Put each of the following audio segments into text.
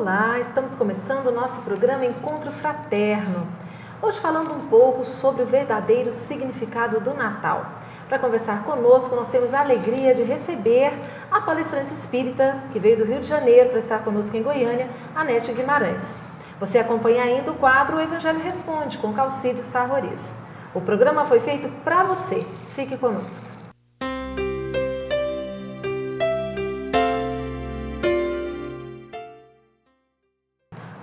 Olá, estamos começando o nosso programa Encontro Fraterno. Hoje falando um pouco sobre o verdadeiro significado do Natal. Para conversar conosco, nós temos a alegria de receber a palestrante espírita que veio do Rio de Janeiro para estar conosco em Goiânia, Anete Guimarães. Você acompanha ainda o quadro O Evangelho Responde, com Calcide Sarroriz. O programa foi feito para você. Fique conosco.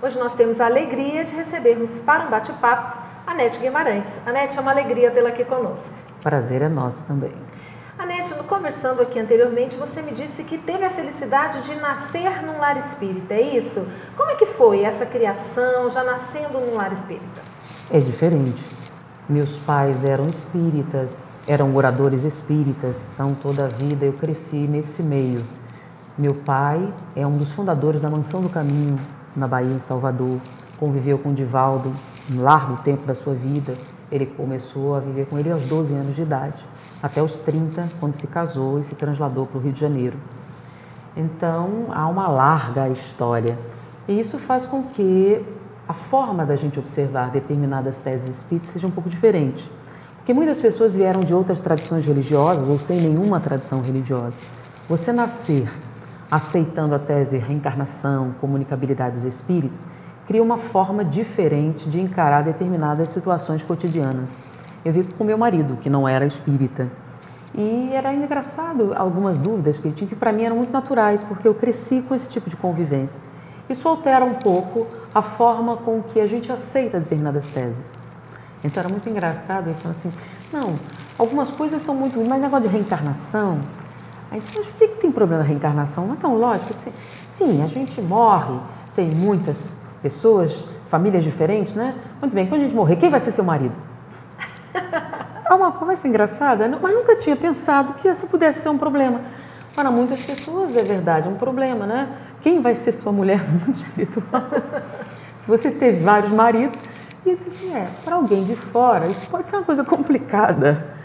Hoje nós temos a alegria de recebermos para um bate-papo a Anete Guimarães. Anete, é uma alegria tê-la aqui conosco. Prazer é nosso também. Anete, conversando aqui anteriormente, você me disse que teve a felicidade de nascer num lar espírita, é isso? Como é que foi essa criação, já nascendo num lar espírita? É diferente. Meus pais eram espíritas, eram oradores espíritas, então toda a vida eu cresci nesse meio. Meu pai é um dos fundadores da Mansão do Caminho, na Bahia, em Salvador. Conviveu com o Divaldo um largo tempo da sua vida. Ele começou a viver com ele aos 12 anos de idade, até os 30, quando se casou e se trasladou para o Rio de Janeiro. Então, há uma larga história. E isso faz com que a forma da gente observar determinadas teses espíritas seja um pouco diferente. Porque muitas pessoas vieram de outras tradições religiosas ou sem nenhuma tradição religiosa. Você nascer aceitando a tese reencarnação, comunicabilidade dos espíritos, cria uma forma diferente de encarar determinadas situações cotidianas. Eu vi com meu marido, que não era espírita, e era engraçado algumas dúvidas que ele tinha, que para mim eram muito naturais, porque eu cresci com esse tipo de convivência. Isso altera um pouco a forma com que a gente aceita determinadas teses. Então era muito engraçado, ele falou assim, não, algumas coisas são muito ruins, mas negócio de reencarnação... Aí disse, mas por que tem problema na reencarnação? Não é tão lógico. Disse, sim, a gente morre, tem muitas pessoas, famílias diferentes, né? Muito bem, quando a gente morrer, quem vai ser seu marido? É uma conversa engraçada, mas nunca tinha pensado que isso pudesse ser um problema. Para muitas pessoas é verdade, é um problema, né? Quem vai ser sua mulher no mundo espiritual? Se você teve vários maridos, e eu disse assim, para alguém de fora, isso pode ser uma coisa complicada.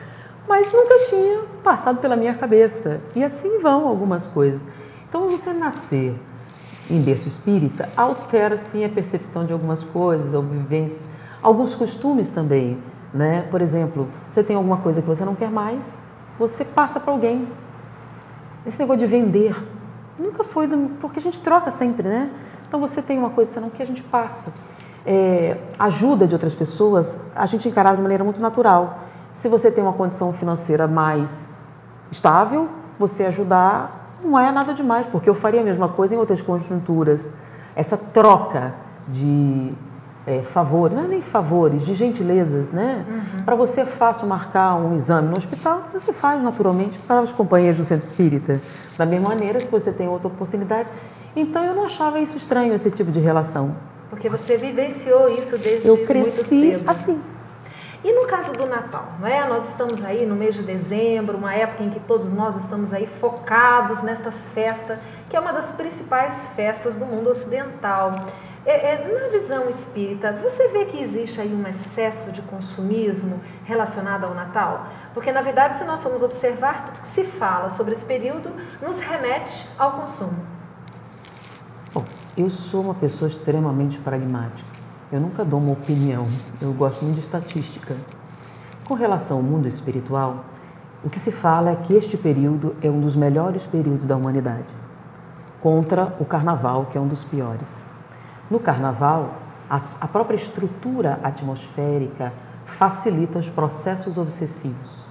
Mas nunca tinha passado pela minha cabeça. E assim vão algumas coisas. Então, você nascer em berço espírita altera, sim, a percepção de algumas coisas, ou vivências, alguns costumes também, né? Por exemplo, você tem alguma coisa que você não quer mais, você passa para alguém. Esse negócio de vender nunca foi, porque a gente troca sempre, né? Então, você tem uma coisa que você não quer, a gente passa. Ajuda de outras pessoas, a gente encarava de maneira muito natural. Se você tem uma condição financeira mais estável, você ajudar não é nada demais, porque eu faria a mesma coisa em outras conjunturas. Essa troca de favores, não é nem favores, de gentilezas, né? Uhum. Para você é fácil marcar um exame no hospital, você faz naturalmente para os companheiros do centro espírita. Da mesma maneira, se você tem outra oportunidade. Então, eu não achava isso estranho, esse tipo de relação. Porque você vivenciou isso desde muito cedo. Eu cresci assim. E no caso do Natal, não é? Nós estamos aí no mês de dezembro, uma época em que todos nós estamos aí focados nesta festa, que é uma das principais festas do mundo ocidental. Na visão espírita, você vê que existe aí um excesso de consumismo relacionado ao Natal? Porque, na verdade, se nós formos observar, tudo que se fala sobre esse período nos remete ao consumo. Bom, eu sou uma pessoa extremamente pragmática. Eu nunca dou uma opinião, eu gosto muito de estatística. Com relação ao mundo espiritual, o que se fala é que este período é um dos melhores períodos da humanidade, contra o carnaval, que é um dos piores. No carnaval, a própria estrutura atmosférica facilita os processos obsessivos,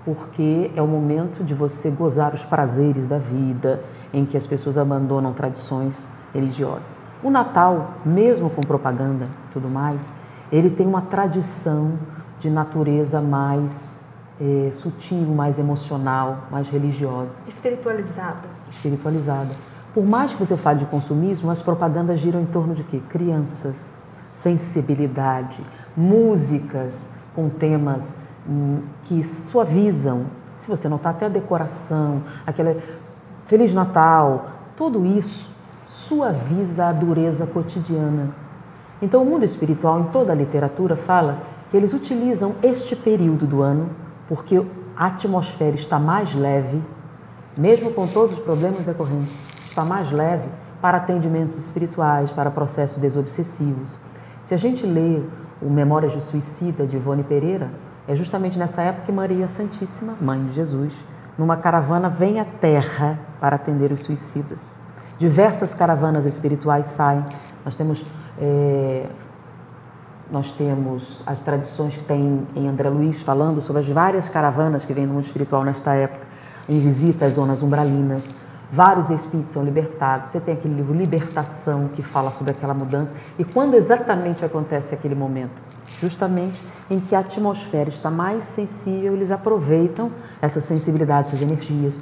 porque é o momento de você gozar os prazeres da vida, em que as pessoas abandonam tradições religiosas. O Natal, mesmo com propaganda e tudo mais, ele tem uma tradição de natureza mais sutil, mais emocional, mais religiosa. Espiritualizada. Espiritualizada. Por mais que você fale de consumismo, as propagandas giram em torno de quê? Crianças, sensibilidade, músicas com temas que suavizam. Se você notar, até a decoração, aquela Feliz Natal, tudo isso suaviza a dureza cotidiana. Então, o mundo espiritual, em toda a literatura, fala que eles utilizam este período do ano porque a atmosfera está mais leve, mesmo com todos os problemas decorrentes, está mais leve para atendimentos espirituais, para processos desobsessivos. Se a gente lê o Memórias do Suicida, de Ivone Pereira, é justamente nessa época que Maria Santíssima, Mãe de Jesus, numa caravana vem à Terra para atender os suicidas. Diversas caravanas espirituais saem. Nós temos as tradições que tem em André Luiz falando sobre as várias caravanas que vêm do mundo espiritual nesta época, em visita às zonas umbralinas. Vários espíritos são libertados. Você tem aquele livro Libertação, que fala sobre aquela mudança. E quando exatamente acontece aquele momento? Justamente em que a atmosfera está mais sensível, eles aproveitam essa sensibilidade, essas energias.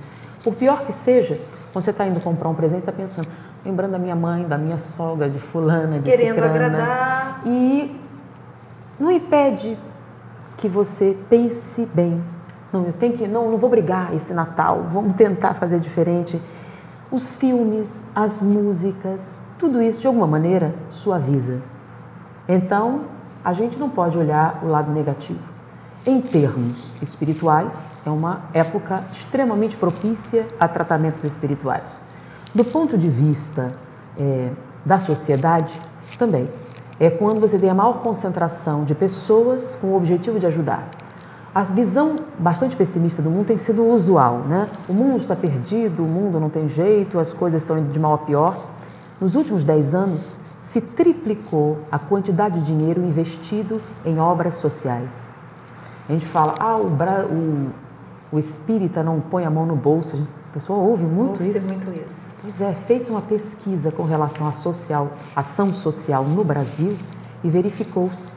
Por pior que seja, quando você está indo comprar um presente, você está pensando, lembrando da minha mãe, da minha sogra, de fulana, de querendo cicrana. agradar. E não impede que você pense bem. Não vou brigar esse Natal, vamos tentar fazer diferente. Os filmes, as músicas, tudo isso de alguma maneira suaviza. Então, a gente não pode olhar o lado negativo. Em termos espirituais, é uma época extremamente propícia a tratamentos espirituais. Do ponto de vista da sociedade, também. É quando você tem a maior concentração de pessoas com o objetivo de ajudar. A visão bastante pessimista do mundo tem sido usual, né? O mundo está perdido, o mundo não tem jeito, as coisas estão indo de mal a pior. Nos últimos 10 anos, se triplicou a quantidade de dinheiro investido em obras sociais. A gente fala, o espírita não põe a mão no bolso. A pessoa ouve muito isso. Muito isso. Pois é, fez uma pesquisa com relação à ação social no Brasil e verificou-se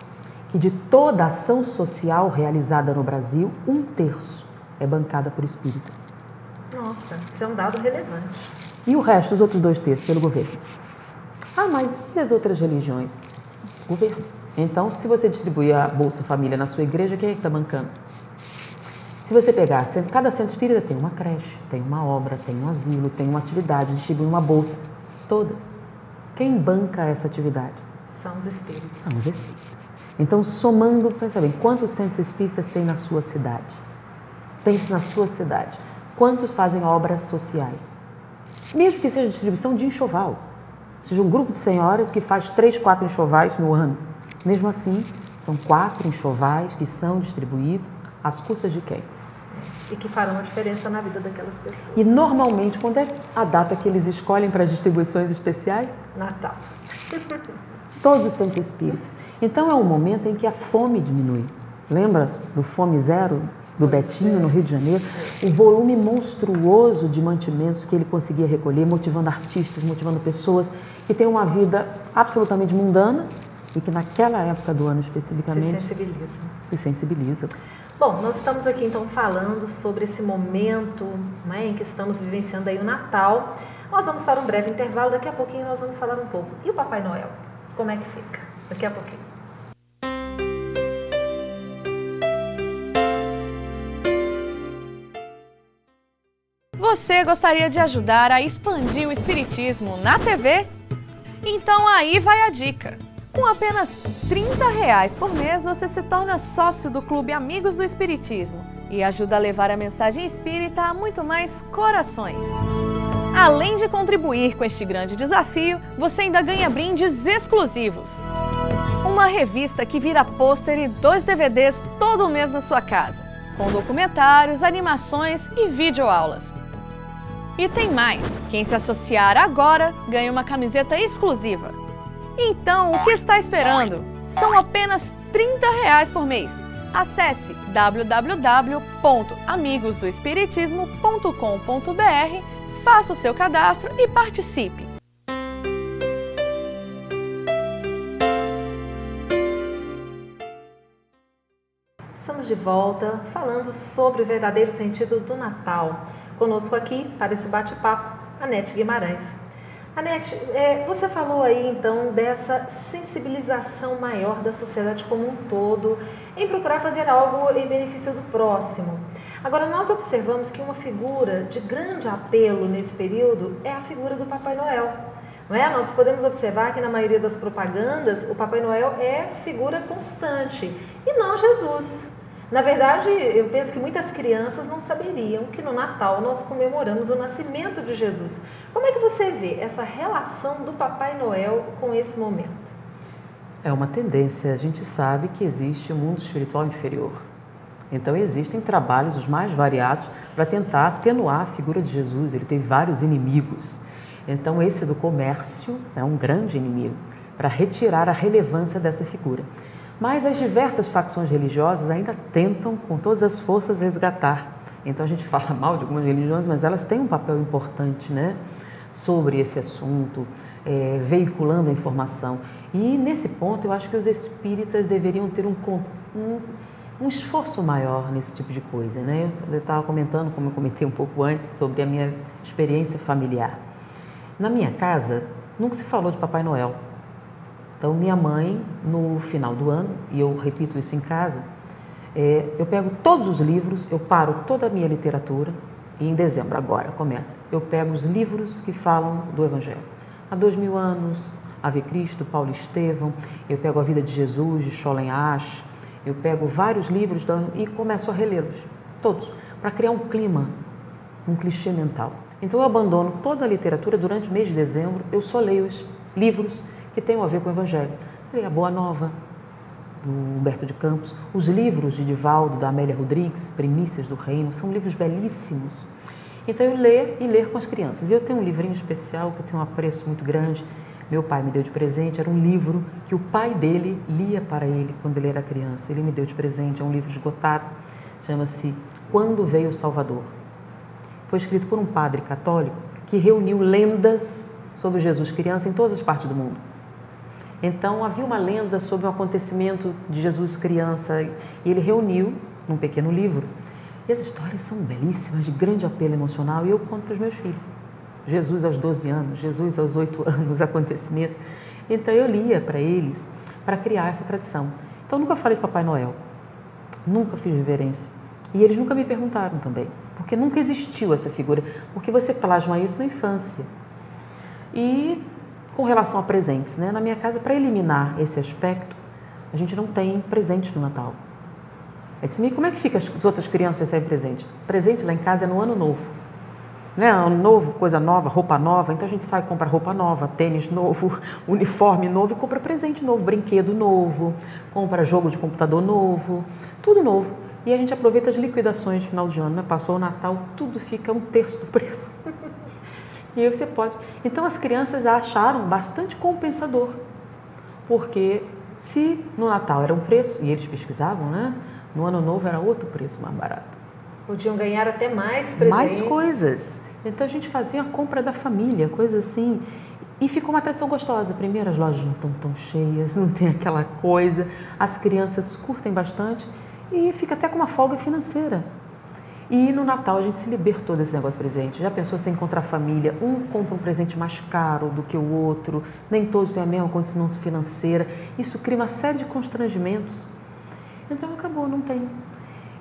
que de toda a ação social realizada no Brasil, 1/3 é bancada por espíritas. Nossa, isso é um dado relevante. E o resto, os outros 2/3, pelo governo. Mas e as outras religiões? Governo. Então, se você distribuir a Bolsa Família na sua igreja, quem é que está bancando? Se você pegar, cada centro espírita tem uma creche, tem uma obra, tem um asilo, tem uma atividade, distribui uma bolsa. Todas. Quem banca essa atividade? São os espíritos. São os espíritas. Então, somando, pensa bem, quantos centros espíritas tem na sua cidade? Tem-se na sua cidade. Quantos fazem obras sociais? Mesmo que seja distribuição de enxoval. Seja um grupo de senhoras que faz 3, 4 enxovais no ano. Mesmo assim, são 4 enxovais que são distribuídos às custas de quem? E que farão a diferença na vida daquelas pessoas. E normalmente, quando é a data que eles escolhem para as distribuições especiais? Natal. Todos os centros espíritas. Então é um momento em que a fome diminui. Lembra do Fome Zero, do Betinho, no Rio de Janeiro? O volume monstruoso de mantimentos que ele conseguia recolher, motivando artistas, motivando pessoas que têm uma vida absolutamente mundana e que naquela época do ano especificamente se sensibilizam. Bom, nós estamos aqui então falando sobre esse momento, né, em que estamos vivenciando aí o Natal. Nós vamos para um breve intervalo, daqui a pouquinho nós vamos falar um pouco. E o Papai Noel? Como é que fica? Daqui a pouquinho. Você gostaria de ajudar a expandir o Espiritismo na TV? Então aí vai a dica. Com apenas R$30 por mês, você se torna sócio do Clube Amigos do Espiritismo e ajuda a levar a mensagem espírita a muito mais corações. Além de contribuir com este grande desafio, você ainda ganha brindes exclusivos. Uma revista que vira pôster e 2 DVDs todo mês na sua casa, com documentários, animações e videoaulas. E tem mais! Quem se associar agora ganha uma camiseta exclusiva. Então, o que está esperando? São apenas R$30 por mês. Acesse www.amigosdoespiritismo.com.br, faça o seu cadastro e participe. Estamos de volta falando sobre o verdadeiro sentido do Natal. Conosco aqui, para esse bate-papo, Anete Guimarães. Anete, você falou aí então dessa sensibilização maior da sociedade como um todo em procurar fazer algo em benefício do próximo. Agora, nós observamos que uma figura de grande apelo nesse período é a figura do Papai Noel. Não é? Nós podemos observar que na maioria das propagandas o Papai Noel é figura constante e não Jesus. Na verdade, eu penso que muitas crianças não saberiam que no Natal nós comemoramos o nascimento de Jesus. Como é que você vê essa relação do Papai Noel com esse momento? É uma tendência, a gente sabe que existe um mundo espiritual inferior. Então existem trabalhos os mais variados para tentar atenuar a figura de Jesus, ele teve vários inimigos. Então esse do comércio é um grande inimigo, para retirar a relevância dessa figura. Mas as diversas facções religiosas ainda tentam com todas as forças resgatar. Então a gente fala mal de algumas religiões, mas elas têm um papel importante, né, sobre esse assunto, veiculando a informação. E nesse ponto eu acho que os espíritas deveriam ter um esforço maior nesse tipo de coisa, né? Eu estava comentando, como eu comentei um pouco antes, sobre a minha experiência familiar. Na minha casa nunca se falou de Papai Noel. Então, minha mãe, no final do ano, e eu repito isso em casa, eu pego todos os livros, eu paro toda a minha literatura, e em dezembro, agora, começa, eu pego os livros que falam do Evangelho. Há 2000 anos, Ave Cristo, Paulo Estevão, eu pego a vida de Jesus, de Scholen Asch, eu pego vários livros e começo a relê-los, todos, para criar um clima, um clichê mental. Então, eu abandono toda a literatura durante o mês de dezembro, eu só leio os livros que tenham a ver com o Evangelho. A Boa Nova, do Humberto de Campos, os livros de Divaldo, da Amélia Rodrigues, Primícias do Reino, são livros belíssimos. Então eu leio e ler com as crianças. E eu tenho um livrinho especial que eu tenho um apreço muito grande, meu pai me deu de presente, era um livro que o pai dele lia para ele quando ele era criança. Ele me deu de presente, é um livro esgotado, chama-se Quando Veio o Salvador. Foi escrito por um padre católico que reuniu lendas sobre Jesus criança em todas as partes do mundo. Então, havia uma lenda sobre um acontecimento de Jesus criança e ele reuniu num pequeno livro. E as histórias são belíssimas, de grande apelo emocional, e eu conto para os meus filhos. Jesus aos 12 anos, Jesus aos 8 anos, acontecimentos. Então, eu lia para eles, para criar essa tradição. Então, nunca falei de Papai Noel, nunca fiz reverência. E eles nunca me perguntaram também, porque nunca existiu essa figura, porque você plasma isso na infância. E com relação a presentes, né? Na minha casa, para eliminar esse aspecto, a gente não tem presente no Natal. Eu disse, como é que fica as outras crianças recebem presente? Presente lá em casa é no Ano Novo. Né? Ano novo, coisa nova, roupa nova. Então a gente sai e compra roupa nova, tênis novo, uniforme novo e compra presente novo, brinquedo novo, compra jogo de computador novo, tudo novo. E a gente aproveita as liquidações de final de ano, né? Passou o Natal, tudo fica 1/3 do preço. E aí você pode. Então as crianças acharam bastante compensador, porque se no Natal era um preço, e eles pesquisavam, né? No Ano Novo era outro preço mais barato. Podiam ganhar até mais presentes. Mais coisas. Então a gente fazia a compra da família, coisa assim. E ficou uma tradição gostosa. Primeiro, as lojas não estão tão cheias, não tem aquela coisa. As crianças curtem bastante e fica até com uma folga financeira. E no Natal a gente se libertou desse negócio de presente. Já pensou se encontrar família? Um compra um presente mais caro do que o outro, nem todos têm a mesma condição financeira. Isso cria uma série de constrangimentos. Então acabou, não tem.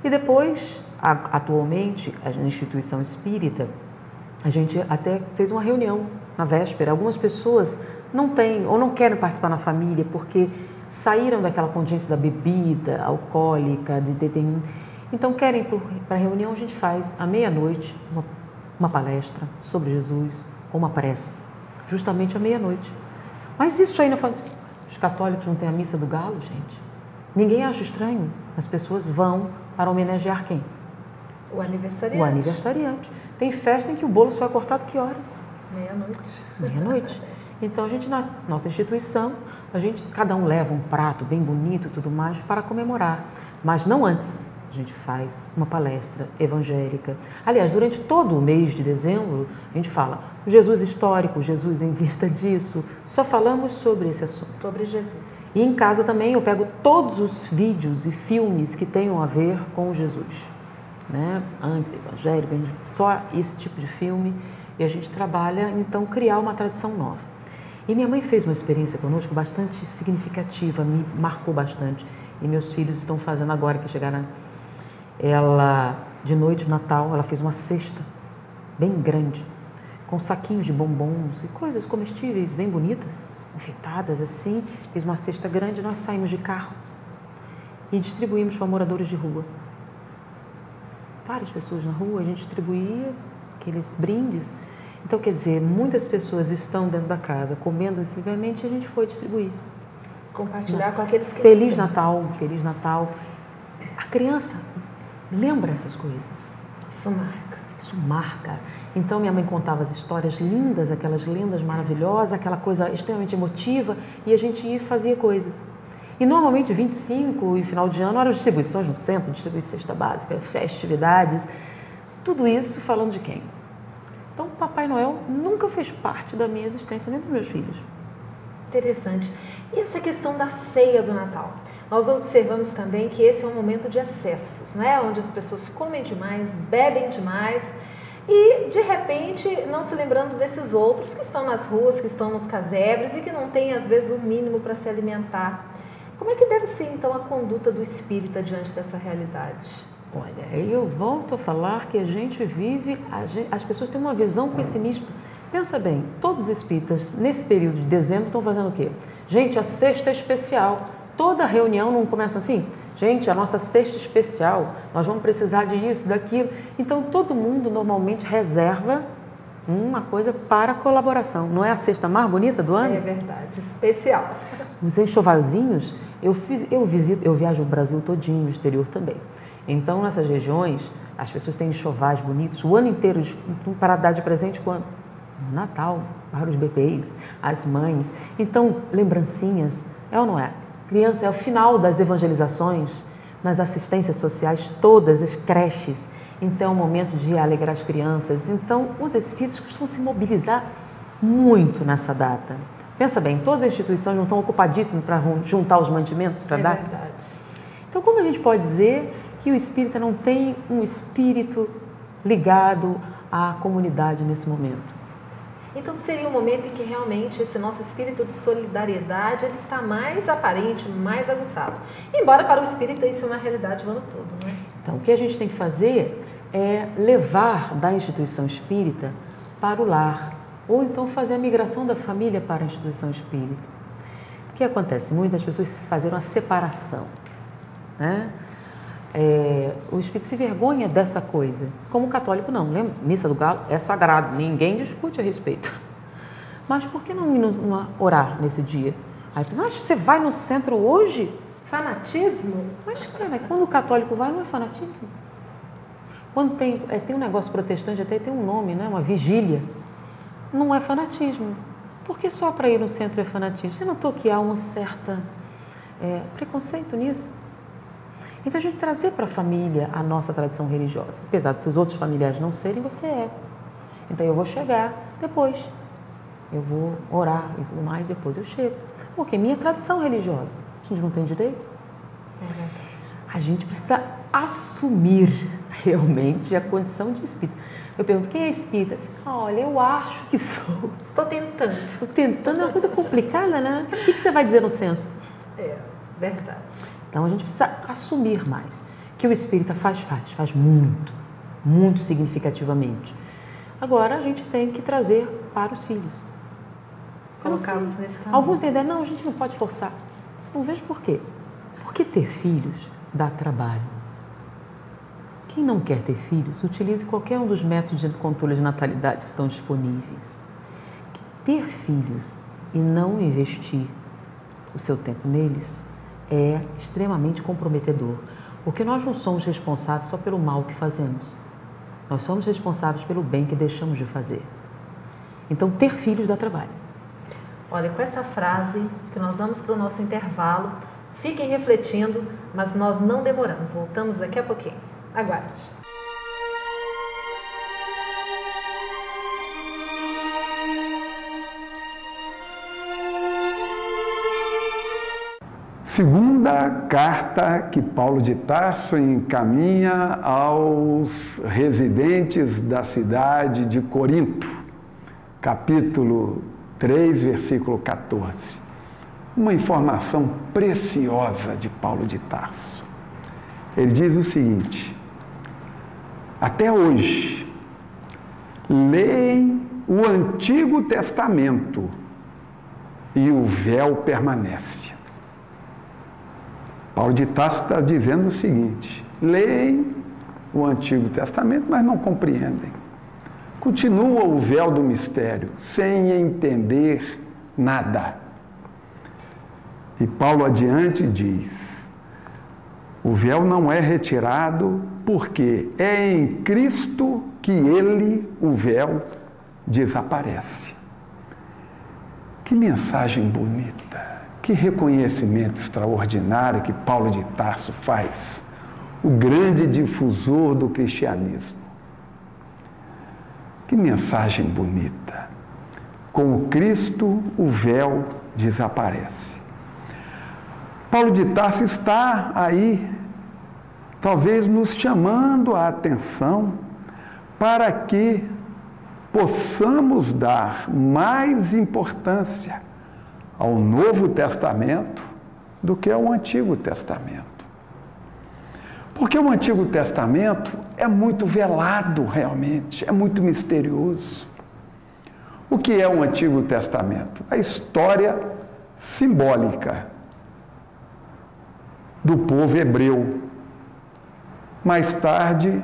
E depois, atualmente, na instituição espírita, a gente até fez uma reunião na véspera. Algumas pessoas não têm ou não querem participar na família porque saíram daquela contingência da bebida alcoólica, então querem ir para a reunião. A gente faz à meia-noite uma palestra sobre Jesus com uma prece, justamente à meia-noite. Mas isso aí, os católicos não têm a missa do galo, gente? Ninguém acha estranho? As pessoas vão para homenagear quem? O aniversariante. O aniversariante. Tem festa em que o bolo só é cortado que horas? Meia-noite. Meia-noite. Então a gente, na nossa instituição, cada um leva um prato bem bonito e tudo mais para comemorar, mas não antes. A gente faz uma palestra evangélica. Aliás, durante todo o mês de dezembro, a gente fala o Jesus histórico, Jesus em vista disso. Só falamos sobre esse assunto. Sobre Jesus. E em casa também eu pego todos os vídeos e filmes que tenham a ver com Jesus. Né? Anti-evangélico, só esse tipo de filme. E a gente trabalha, então, criar uma tradição nova. E minha mãe fez uma experiência conosco bastante significativa, me marcou bastante. E meus filhos estão fazendo agora, que chegaram. Ela, de noite, no Natal, ela fez uma cesta bem grande, com saquinhos de bombons e coisas comestíveis bem bonitas, enfeitadas assim. Fez uma cesta grande, nós saímos de carro. e distribuímos para moradores de rua. Várias pessoas na rua, a gente distribuía aqueles brindes. Então, quer dizer, muitas pessoas estão dentro da casa comendo simplesmente e a gente foi distribuir. Compartilhar com aqueles que... Feliz Natal, Feliz Natal. A criança lembra essas coisas. Isso marca. Isso marca. Então, minha mãe contava as histórias lindas, aquelas lendas maravilhosas, aquela coisa extremamente emotiva, e a gente ia e fazia coisas. E normalmente 25 e final de ano eram distribuições no centro, distribuição cesta básica, festividades, tudo isso falando de quem? Então, Papai Noel nunca fez parte da minha existência, nem dos meus filhos. Interessante. E essa questão da ceia do Natal? Nós observamos também que esse é um momento de excessos, né? Onde as pessoas comem demais, bebem demais e, de repente, não se lembrando desses outros que estão nas ruas, que estão nos casebres e que não têm, às vezes, o mínimo para se alimentar. Como é que deve ser, então, a conduta do espírita diante dessa realidade? Olha, eu volto a falar que a gente vive, as pessoas têm uma visão pessimista. Pensa bem, todos os espíritas, nesse período de dezembro, estão fazendo o quê? Gente, a cesta é especial. Toda reunião não começa assim? Gente, a nossa cesta especial, nós vamos precisar disso, daquilo. Então, todo mundo normalmente reserva uma coisa para colaboração. Não é a cesta mais bonita do ano? É verdade, especial. Os enxovalzinhos, eu viajo o Brasil todinho, o exterior também. Então, nessas regiões, as pessoas têm enxovais bonitos, o ano inteiro para dar de presente quando? No Natal, para os bebês, as mães. Então, lembrancinhas, é ou não é? Criança é o final das evangelizações, nas assistências sociais, todas as creches. Então, é um momento de alegrar as crianças. Então, os espíritos costumam se mobilizar muito nessa data. Pensa bem, todas as instituições não estão ocupadíssimas para juntar os mantimentos para dar? É verdade. Então, como a gente pode dizer que o espírita não tem um espírito ligado à comunidade nesse momento? Então, seria um momento em que realmente esse nosso espírito de solidariedade ele está mais aparente, mais aguçado. Embora para o espírita isso é uma realidade o ano todo, né? Então, o que a gente tem que fazer é levar da instituição espírita para o lar, ou então fazer a migração da família para a instituição espírita. O que acontece? Muitas pessoas fizeram a separação, né? O espírito se vergonha dessa coisa. Como católico não, lembra? Missa do Galo é sagrado, ninguém discute a respeito. Mas por que não ir orar nesse dia? Aí pensa, mas você vai no centro hoje? Fanatismo? Mas, cara, quando o católico vai, não é fanatismo? Quando tem um negócio protestante, até tem um nome, né? Uma vigília. Não é fanatismo. Por que só para ir no centro é fanatismo? Você notou que há uma certa preconceito nisso? Então, a gente trazer para a família a nossa tradição religiosa. Apesar de seus outros familiares não serem, você é. Então, eu vou chegar depois. Eu vou orar e tudo mais, depois eu chego. Porque minha tradição religiosa. A gente não tem direito? É verdade. A gente precisa assumir realmente a condição de espírita. Eu pergunto, quem é espírita? Assim, olha, eu acho que sou. Estou tentando. Estou tentando, é uma coisa complicada, né? O que você vai dizer no censo? É verdade. Então, a gente precisa assumir mais. Que o espírita faz muito, muito significativamente. Agora, a gente tem que trazer para os filhos. Colocá-los nesse caminho. Alguns têm ideia, não, a gente não pode forçar. Não vejo por quê. Porque ter filhos dá trabalho. Quem não quer ter filhos, utilize qualquer um dos métodos de controle de natalidade que estão disponíveis. Ter filhos e não investir o seu tempo neles é extremamente comprometedor, porque nós não somos responsáveis só pelo mal que fazemos. Nós somos responsáveis pelo bem que deixamos de fazer. Então, ter filhos dá trabalho. Olha, com essa frase que nós vamos para o nosso intervalo, fiquem refletindo, mas nós não demoramos. Voltamos daqui a pouquinho. Aguarde. Segunda carta que Paulo de Tarso encaminha aos residentes da cidade de Corinto, capítulo 3, versículo 14. Uma informação preciosa de Paulo de Tarso. Ele diz o seguinte: até hoje, leem o Antigo Testamento e o véu permanece. Paulo de Tarso está dizendo o seguinte: leem o Antigo Testamento, mas não compreendem. Continua o véu do mistério, sem entender nada. E Paulo adiante diz: o véu não é retirado porque é em Cristo que ele, o véu, desaparece. Que mensagem bonita, que reconhecimento extraordinário que Paulo de Tarso faz, o grande difusor do cristianismo. Que mensagem bonita. Com o Cristo, o véu desaparece. Paulo de Tarso está aí, talvez nos chamando a atenção para que possamos dar mais importância ao Novo Testamento do que ao Antigo Testamento. Porque o Antigo Testamento é muito velado realmente, é muito misterioso. O que é o Antigo Testamento? A história simbólica do povo hebreu, mais tarde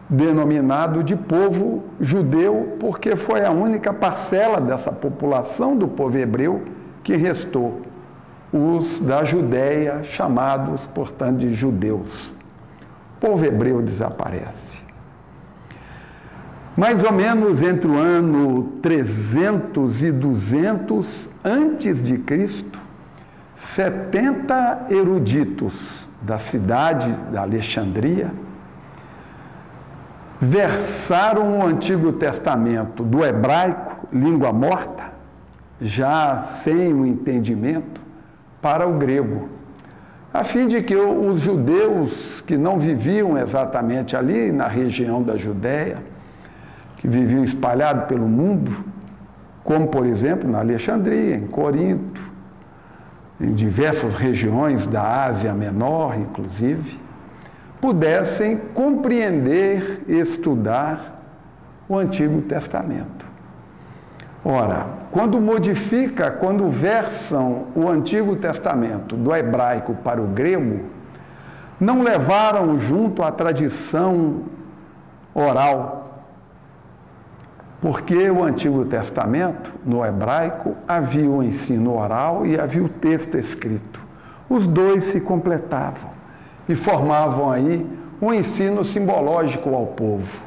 denominado de povo judeu, porque foi a única parcela dessa população do povo hebreu que restou, os da Judéia, chamados, portanto, de judeus. O povo hebreu desaparece. Mais ou menos entre o ano 300 e 200 antes de Cristo, 70 eruditos da cidade de Alexandria versaram o Antigo Testamento do hebraico, língua morta, já sem o entendimento, para o grego, a fim de que os judeus que não viviam exatamente ali na região da Judéia, que viviam espalhados pelo mundo, como por exemplo na Alexandria, em Corinto, em diversas regiões da Ásia Menor, inclusive, pudessem compreender e estudar o Antigo Testamento. Ora, quando versam o Antigo Testamento do hebraico para o grego, não levaram junto a tradição oral, porque o Antigo Testamento, no hebraico, havia o ensino oral e havia o texto escrito. Os dois se completavam e formavam aí um ensino simbológico ao povo.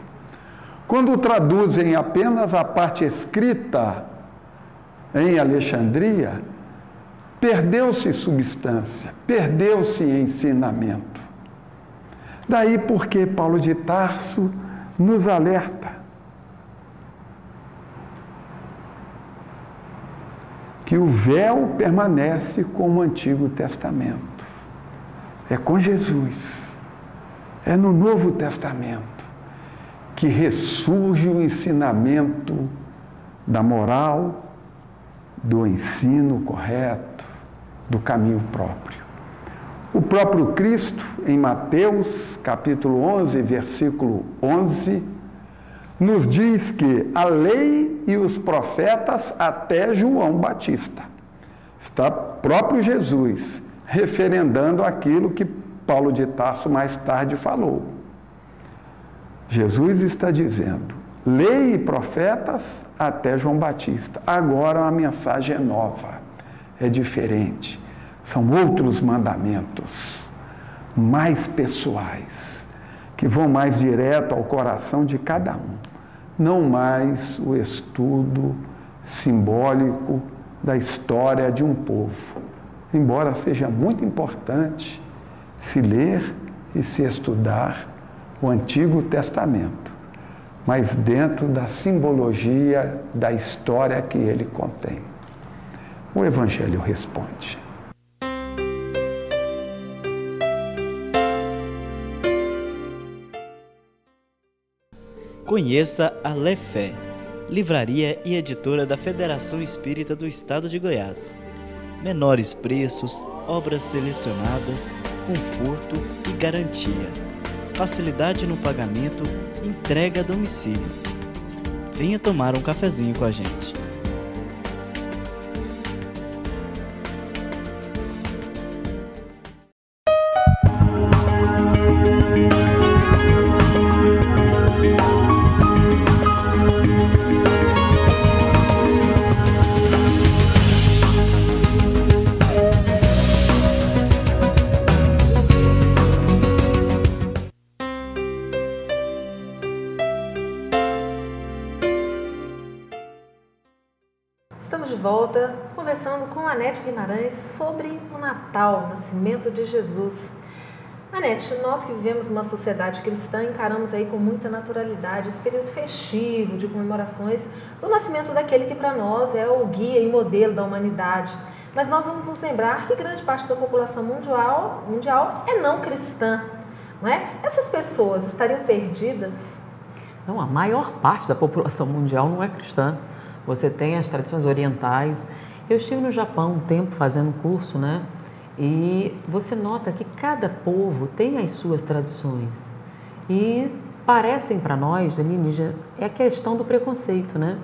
Quando traduzem apenas a parte escrita em Alexandria, perdeu-se substância, perdeu-se ensinamento. Daí porque Paulo de Tarso nos alerta que o véu permanece com o Antigo Testamento. É com Jesus, é no Novo Testamento que ressurge o ensinamento da moral, do ensino correto, do caminho próprio. O próprio Cristo, em Mateus, capítulo 11, versículo 11, nos diz que a lei e os profetas até João Batista. Está próprio Jesus referendando aquilo que Paulo de Tarso mais tarde falou. Jesus está dizendo, lei e profetas até João Batista. Agora a mensagem é nova, é diferente. São outros mandamentos, mais pessoais, que vão mais direto ao coração de cada um. Não mais o estudo simbólico da história de um povo. Embora seja muito importante se ler e se estudar o Antigo Testamento, mas dentro da simbologia da história que ele contém. O Evangelho responde. Conheça a Lefé, livraria e editora da Federação Espírita do Estado de Goiás. Menores preços, obras selecionadas, conforto e garantia. Facilidade no pagamento, entrega a domicílio. Venha tomar um cafezinho com a gente. estamos de volta conversando com Anete Guimarães sobre o Natal, o nascimento de Jesus. Anete, nós que vivemos numa sociedade cristã encaramos aí com muita naturalidade esse período festivo de comemorações do nascimento daquele que para nós é o guia e modelo da humanidade. Mas nós vamos nos lembrar que grande parte da população mundial é não cristã, não é? Essas pessoas estariam perdidas? Não, a maior parte da população mundial não é cristã. Você tem as tradições orientais. Eu estive no Japão um tempo fazendo curso, né? E você nota que cada povo tem as suas tradições. E parecem para nós, alienígenas, é a questão do preconceito, né?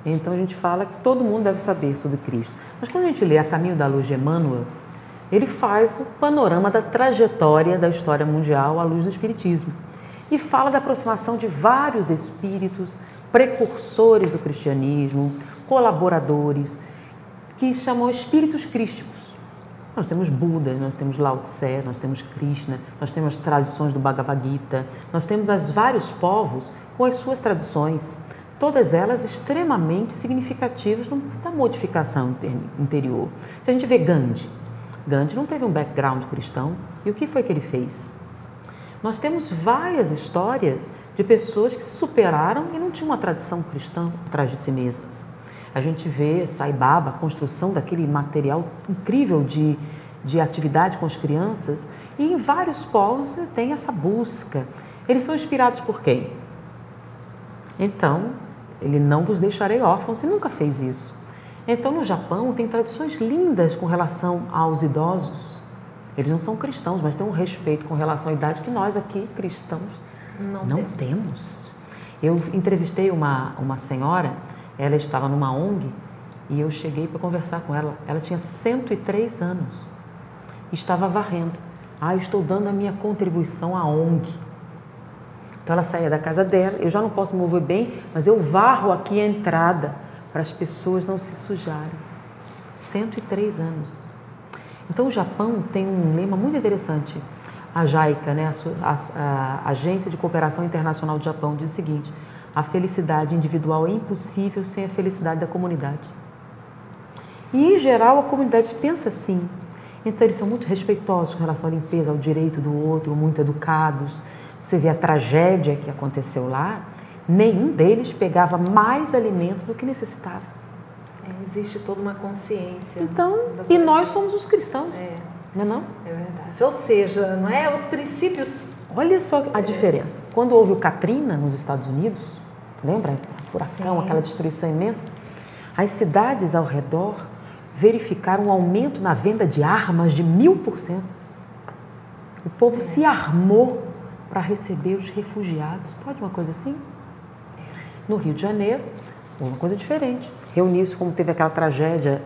Então a gente fala que todo mundo deve saber sobre Cristo. Mas quando a gente lê A Caminho da Luz de Emmanuel, ele faz o panorama da trajetória da história mundial à luz do Espiritismo. E fala da aproximação de vários espíritos, precursores do cristianismo, colaboradores, que chamam espíritos crísticos. Nós temos Buda, nós temos Lao Tse, nós temos Krishna, nós temos tradições do Bhagavad Gita, nós temos os vários povos com as suas tradições, todas elas extremamente significativas da modificação interior. Se a gente vê Gandhi não teve um background cristão, e o que foi que ele fez? Nós temos várias histórias de pessoas que se superaram e não tinham uma tradição cristã atrás de si mesmas. A gente vê Sai Baba, a construção daquele material incrível de atividade com as crianças, e em vários povos tem essa busca. Eles são inspirados por quem? Então, ele não vos deixarei órfãos, e nunca fez isso. Então, no Japão, tem tradições lindas com relação aos idosos. Eles não são cristãos, mas têm um respeito com relação à idade que nós aqui, cristãos, não temos. Eu entrevistei uma senhora, ela estava numa ONG e eu cheguei para conversar com ela. Ela tinha 103 anos, estava varrendo. Estou dando a minha contribuição à ONG. Então ela saía da casa dela, eu já não posso me mover bem, mas eu varro aqui a entrada para as pessoas não se sujarem. 103 anos. Então, o Japão tem um lema muito interessante. A JICA, né, a Agência de Cooperação Internacional do Japão, diz o seguinte: a felicidade individual é impossível sem a felicidade da comunidade. E, em geral, a comunidade pensa assim. Então, eles são muito respeitosos com relação à limpeza, ao direito do outro, muito educados. Você vê a tragédia que aconteceu lá, nenhum deles pegava mais alimento do que necessitava. Existe toda uma consciência. Então, e nós somos os cristãos, não é não? É verdade. Ou seja, não é os princípios... Olha só a diferença. Quando houve o Katrina nos Estados Unidos, lembra? O furacão, aquela destruição imensa, as cidades ao redor verificaram um aumento na venda de armas de 1000%. O povo se armou para receber os refugiados. Pode uma coisa assim? No Rio de Janeiro, uma coisa diferente. Reunir-se, como teve aquela tragédia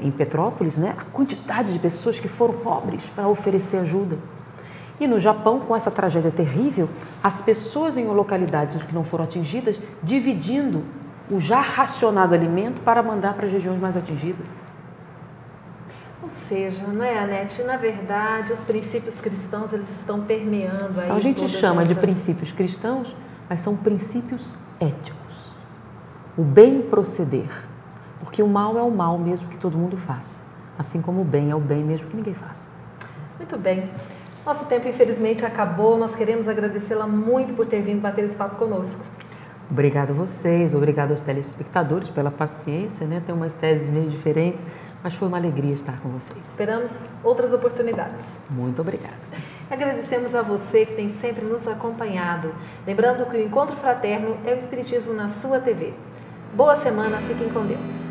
em Petrópolis, né? A quantidade de pessoas que foram pobres para oferecer ajuda. E no Japão, com essa tragédia terrível, as pessoas em localidades que não foram atingidas, dividindo o já racionado alimento para mandar para as regiões mais atingidas. Ou seja, não é, Anete? Na verdade, os princípios cristãos, eles estão permeando aí. Então, a gente chama de princípios cristãos, mas são princípios éticos. O bem proceder, porque o mal é o mal mesmo que todo mundo faz, assim como o bem é o bem mesmo que ninguém faz. Muito bem. Nosso tempo, infelizmente, acabou. Nós queremos agradecê-la muito por ter vindo bater esse papo conosco. Obrigada a vocês, obrigada aos telespectadores pela paciência, né? Tem umas teses meio diferentes, mas foi uma alegria estar com vocês. Esperamos outras oportunidades. Muito obrigada. Agradecemos a você que tem sempre nos acompanhado. Lembrando que o Encontro Fraterno é o Espiritismo na sua TV. Boa semana, fiquem com Deus.